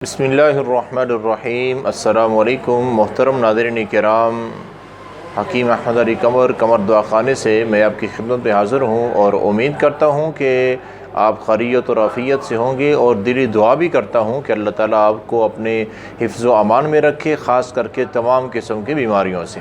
بسم اللہ الرحمن الرحیم۔ السلام علیکم محترم ناظرین کرام، حکیم احمد علی قمر دعا خانے سے میں آپ کی خدمت میں حاضر ہوں اور امید کرتا ہوں کہ آپ خیریت اور عافیت سے ہوں گے، اور دلی دعا بھی کرتا ہوں کہ اللہ تعالیٰ آپ کو اپنے حفظ و امان میں رکھے، خاص کر کے تمام قسم کی بیماریوں سے۔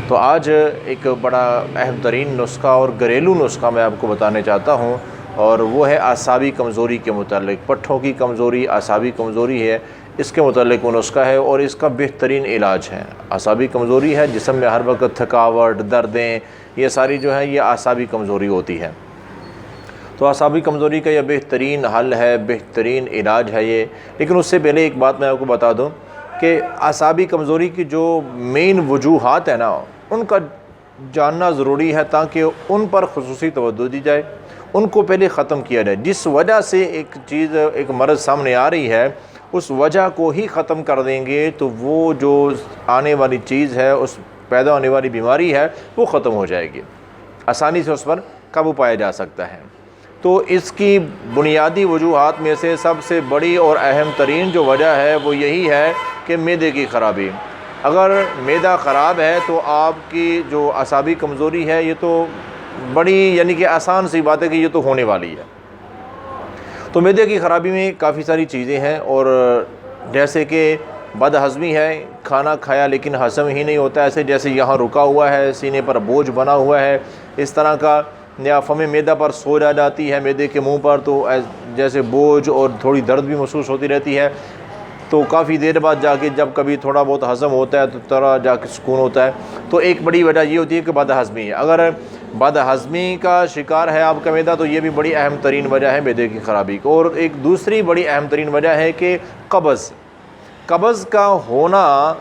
تو آج ایک بڑا اہم ترین نسخہ اور گھریلو نسخہ میں آپ کو بتانے چاہتا ہوں، اور وہ ہے اعصابی کمزوری کے متعلق۔ پٹھوں کی کمزوری اعصابی کمزوری ہے، اس کے متعلق وہ نسخہ ہے اور اس کا بہترین علاج ہے۔ اعصابی کمزوری ہے، جسم میں ہر وقت تھکاوٹ، دردیں، یہ ساری جو ہے یہ اعصابی کمزوری ہوتی ہے۔ تو اعصابی کمزوری کا یہ بہترین حل ہے، بہترین علاج ہے یہ۔ لیکن اس سے پہلے ایک بات میں آپ کو بتا دوں کہ اعصابی کمزوری کی جو مین وجوہات ہیں نا، ان کا جاننا ضروری ہے تاکہ ان پر خصوصی توجہ دی جائے، ان کو پہلے ختم کیا جائے۔ جس وجہ سے ایک مرض سامنے آ رہی ہے، اس وجہ کو ہی ختم کر دیں گے تو وہ جو آنے والی چیز ہے، اس پیدا ہونے والی بیماری ہے، وہ ختم ہو جائے گی، آسانی سے اس پر قابو پایا جا سکتا ہے۔ تو اس کی بنیادی وجوہات میں سے سب سے بڑی اور اہم ترین جو وجہ ہے وہ یہی ہے کہ معدے کی خرابی۔ اگر معدہ خراب ہے تو آپ کی جو اعصابی کمزوری ہے یہ تو بڑی یعنی کہ آسان سی بات ہے کہ یہ تو ہونے والی ہے۔ تو معدے کی خرابی میں کافی ساری چیزیں ہیں، اور جیسے کہ بد ہضمی ہے، کھانا کھایا لیکن ہضم ہی نہیں ہوتا، ایسے جیسے یہاں رکا ہوا ہے، سینے پر بوجھ بنا ہوا ہے، اس طرح کا، یا فم معدہ پر سوج آ جاتی ہے معدے کے منہ پر، تو جیسے بوجھ اور تھوڑی درد بھی محسوس ہوتی رہتی ہے، تو کافی دیر بعد جا کے جب کبھی تھوڑا بہت ہضم ہوتا ہے تو طرح جا کے سکون ہوتا ہے۔ تو ایک بڑی وجہ یہ ہوتی ہے کہ بد ہضمی ہے۔ اگر بد ہضمی کا شکار ہے آپ کا معدہ تو یہ بھی بڑی اہم ترین وجہ ہے معدے کی خرابی کو۔ اور ایک دوسری بڑی اہم ترین وجہ ہے کہ قبض کا ہونا،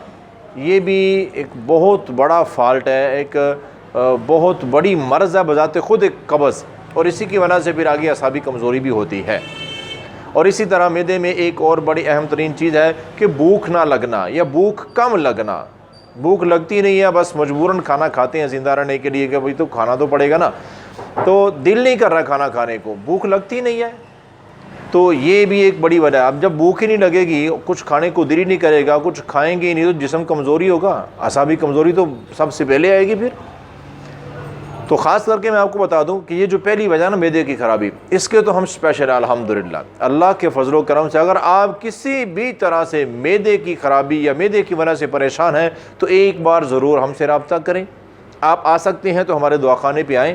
یہ بھی ایک بہت بڑا فالٹ ہے، ایک بہت بڑی مرض ہے بذات خود ایک قبض، اور اسی کی وجہ سے پھر آگے اعصابی کمزوری بھی ہوتی ہے۔ اور اسی طرح معدے میں ایک اور بڑی اہم ترین چیز ہے کہ بھوک نہ لگنا یا بھوک کم لگنا۔ بھوک لگتی نہیں ہے، بس مجبوراً کھانا کھاتے ہیں زندہ رہنے کے لیے کہ بھئی تو کھانا تو پڑے گا نا، تو دل نہیں کر رہا کھانا کھانے کو، بھوک لگتی نہیں ہے، تو یہ بھی ایک بڑی وجہ ہے۔ اب جب بھوک ہی نہیں لگے گی، کچھ کھانے کو دل ہی نہیں کرے گا، کچھ کھائیں گے ہی نہیں، تو جسم کمزوری ہوگا، اعصابی کمزوری تو سب سے پہلے آئے گی پھر۔ تو خاص کر کے میں آپ کو بتا دوں کہ یہ جو پہلی وجہ نا معدے کی خرابی، اس کے تو ہم اسپیشل الحمدللہ اللہ کے فضل و کرم سے اگر آپ کسی بھی طرح سے معدے کی خرابی یا معدے کی وجہ سے پریشان ہیں تو ایک بار ضرور ہم سے رابطہ کریں۔ آپ آ سکتے ہیں تو ہمارے دعاخانے پہ آئیں،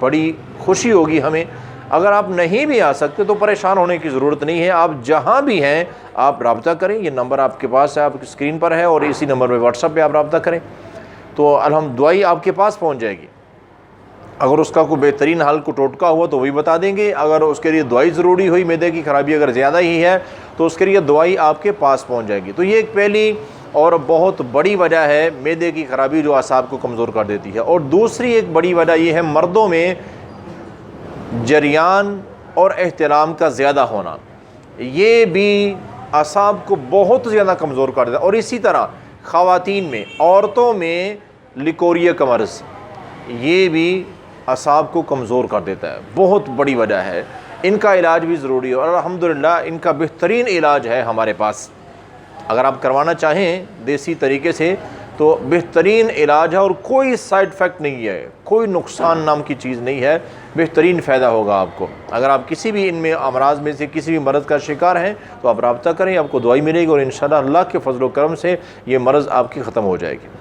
بڑی خوشی ہوگی ہمیں۔ اگر آپ نہیں بھی آ سکتے تو پریشان ہونے کی ضرورت نہیں ہے، آپ جہاں بھی ہیں آپ رابطہ کریں، یہ نمبر آپ کے پاس ہے، آپ کی اسکرین پر ہے، اور اسی نمبر پہ واٹس ایپ پہ آپ رابطہ کریں تو دعائی آپ کے پاس پہنچ جائے گی۔ اگر اس کا کوئی بہترین حل کو ٹوٹکا ہوا تو وہی بتا دیں گے، اگر اس کے لیے دوائی ضروری ہوئی، معدے کی خرابی اگر زیادہ ہی ہے تو اس کے لیے دوائی آپ کے پاس پہنچ جائے گی۔ تو یہ ایک پہلی اور بہت بڑی وجہ ہے معدے کی خرابی جو اعصاب کو کمزور کر دیتی ہے۔ اور دوسری ایک بڑی وجہ یہ ہے مردوں میں جریان اور احتلام کا زیادہ ہونا، یہ بھی اعصاب کو بہت زیادہ کمزور کر دیتا ہے۔ اور اسی طرح خواتین میں، عورتوں میں لیکوریا کا مرض، یہ بھی اعصاب کو کمزور کر دیتا ہے، بہت بڑی وجہ ہے۔ ان کا علاج بھی ضروری ہے، اور الحمدللہ ان کا بہترین علاج ہے ہمارے پاس۔ اگر آپ کروانا چاہیں دیسی طریقے سے تو بہترین علاج ہے، اور کوئی سائیڈ افیکٹ نہیں ہے، کوئی نقصان نام کی چیز نہیں ہے، بہترین فائدہ ہوگا آپ کو۔ اگر آپ کسی بھی ان میں امراض میں سے کسی بھی مرض کا شکار ہیں تو آپ رابطہ کریں، آپ کو دوائی ملے گی، اور انشاءاللہ اللہ کے فضل و کرم سے یہ مرض آپ کی ختم ہو جائے گی۔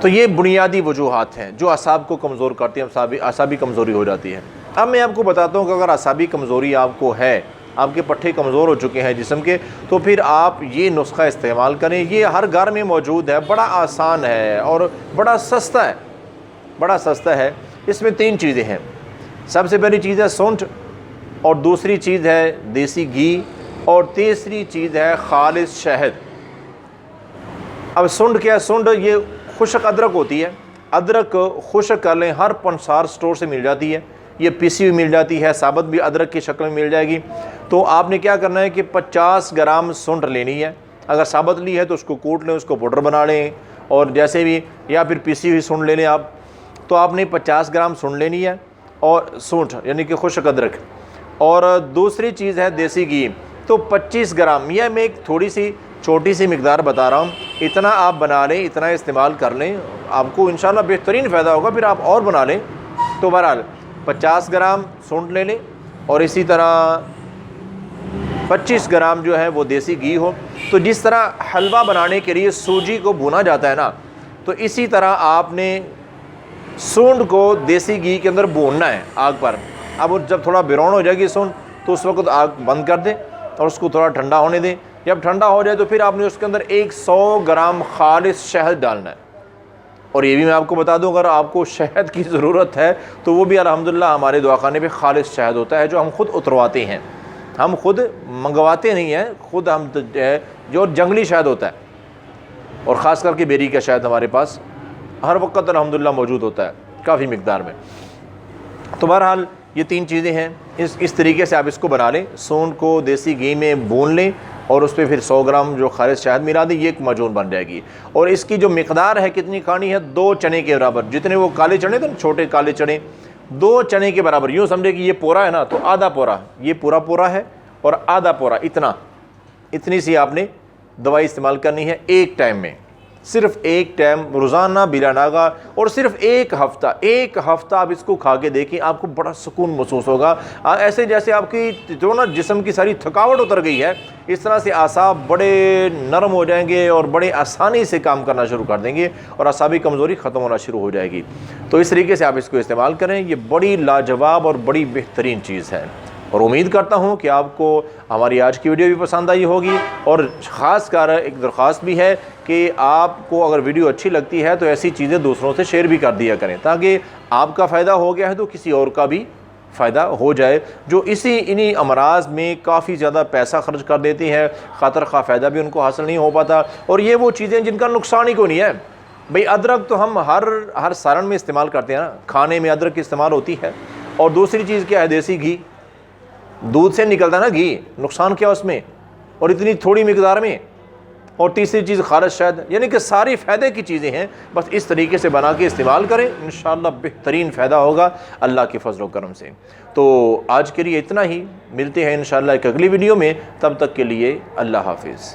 تو یہ بنیادی وجوہات ہیں جو اعصاب کو کمزور کرتی ہیں، اعصابی کمزوری ہو جاتی ہے۔ اب میں آپ کو بتاتا ہوں کہ اگر اعصابی کمزوری آپ کو ہے، آپ کے پٹھے کمزور ہو چکے ہیں جسم کے، تو پھر آپ یہ نسخہ استعمال کریں۔ یہ ہر گھر میں موجود ہے، بڑا آسان ہے اور بڑا سستا ہے، بڑا سستا ہے۔ اس میں 3 چیزیں ہیں۔ سب سے پہلی چیز ہے سونٹھ، اور دوسری چیز ہے دیسی گھی، اور تیسری چیز ہے خالص شہد۔ اب سونڈ کیا ہے؟ سونڈ یہ خشک ادرک ہوتی ہے، ادرک خشک کر لیں، ہر پنسار سٹور سے مل جاتی ہے، یہ پیسی ہوئی مل جاتی ہے، ثابت بھی ادرک کی شکل میں مل جائے گی۔ تو آپ نے کیا کرنا ہے کہ 50 گرام سونڈ لینی ہے، اگر ثابت لی ہے تو اس کو کوٹ لیں، اس کو پاؤڈر بنا لیں، اور جیسے بھی، یا پھر پیسی ہوئی سونڈ لے لیں آپ۔ تو آپ نے 50 گرام سونڈ لینی ہے، اور سونٹ یعنی کہ خشک ادرک، اور دوسری چیز ہے دیسی گھی۔ تو 25 گرام، یہ میں ایک تھوڑی سی چھوٹی سی مقدار بتا رہا ہوں، اتنا آپ بنا لیں، اتنا استعمال کر لیں، آپ کو انشاءاللہ بہترین فائدہ ہوگا، پھر آپ اور بنا لیں۔ تو بہرحال 50 گرام سونڈ لے لیں، اور اسی طرح 25 گرام جو ہے وہ دیسی گھی ہو۔ تو جس طرح حلوہ بنانے کے لیے سوجی کو بھونا جاتا ہے نا، تو اسی طرح آپ نے سونڈ کو دیسی گھی کے اندر بھوننا ہے آگ پر۔ اب جب تھوڑا براؤن ہو جائے گی سونڈ تو اس وقت آگ بند کر دیں اور اس کو تھوڑا ٹھنڈا ہونے دیں۔ جب ٹھنڈا ہو جائے تو پھر آپ نے اس کے اندر 100 گرام خالص شہد ڈالنا ہے۔ اور یہ بھی میں آپ کو بتا دوں، اگر آپ کو شہد کی ضرورت ہے تو وہ بھی الحمدللہ ہمارے دواخانے پہ خالص شہد ہوتا ہے، جو ہم خود اترواتے ہیں، ہم خود منگواتے نہیں ہیں، خود ہم جو جنگلی شہد ہوتا ہے، اور خاص کر کے بیری کا شہد ہمارے پاس ہر وقت الحمدللہ موجود ہوتا ہے کافی مقدار میں۔ تو بہرحال یہ 3 چیزیں ہیں، اس طریقے سے آپ اس کو بنا لیں، سونڈ کو دیسی گھی میں بھون لیں اور اس پہ پھر 100 گرام جو خالص شہد ملا دیں، یہ ایک معجون بن جائے گی۔ اور اس کی جو مقدار ہے کتنی کھانی ہے، 2 چنے کے برابر، جتنے وہ کالے چنے تھے نا، چھوٹے کالے چنے، 2 چنے کے برابر۔ یوں سمجھے کہ یہ پورا ہے نا، تو آدھا پورا، یہ پورا ہے اور آدھا پورا، اتنی سی آپ نے دوائی استعمال کرنی ہے ایک ٹائم میں، صرف ایک ٹائم، روزانہ بلا ناغہ، اور صرف ایک ہفتہ آپ اس کو کھا کے دیکھیں، آپ کو بڑا سکون محسوس ہوگا، ایسے جیسے آپ کی جو نا جسم کی ساری تھکاوٹ اتر گئی ہے، اس طرح سے اعصاب بڑے نرم ہو جائیں گے اور بڑے آسانی سے کام کرنا شروع کر دیں گے، اور اعصابی کمزوری ختم ہونا شروع ہو جائے گی۔ تو اس طریقے سے آپ اس کو استعمال کریں، یہ بڑی لاجواب اور بڑی بہترین چیز ہے، اور امید کرتا ہوں کہ آپ کو ہماری آج کی ویڈیو بھی پسند آئی ہوگی۔ اور خاص کر ایک درخواست بھی ہے کہ آپ کو اگر ویڈیو اچھی لگتی ہے تو ایسی چیزیں دوسروں سے شیئر بھی کر دیا کریں، تاکہ آپ کا فائدہ ہو گیا ہے تو کسی اور کا بھی فائدہ ہو جائے، جو انہی امراض میں کافی زیادہ پیسہ خرچ کر دیتی ہیں، خاطر خواہ فائدہ بھی ان کو حاصل نہیں ہو پاتا، اور یہ وہ چیزیں جن کا نقصان ہی کوئی نہیں ہے۔ بھئی ادرک تو ہم ہر سالن میں استعمال کرتے ہیں نا، کھانے میں ادرک کی استعمال ہوتی ہے، اور دوسری چیز کیا ہے، دیسی گھی، دودھ سے نکلتا ہے نا گھی، نقصان کیا اس میں، اور اتنی تھوڑی مقدار میں، اور تیسری چیز خالص شہد، یعنی کہ ساری فائدے کی چیزیں ہیں۔ بس اس طریقے سے بنا کے استعمال کریں، انشاءاللہ بہترین فائدہ ہوگا اللہ کے فضل و کرم سے۔ تو آج کے لیے اتنا ہی، ملتے ہیں انشاءاللہ ایک اگلی ویڈیو میں، تب تک کے لیے اللہ حافظ۔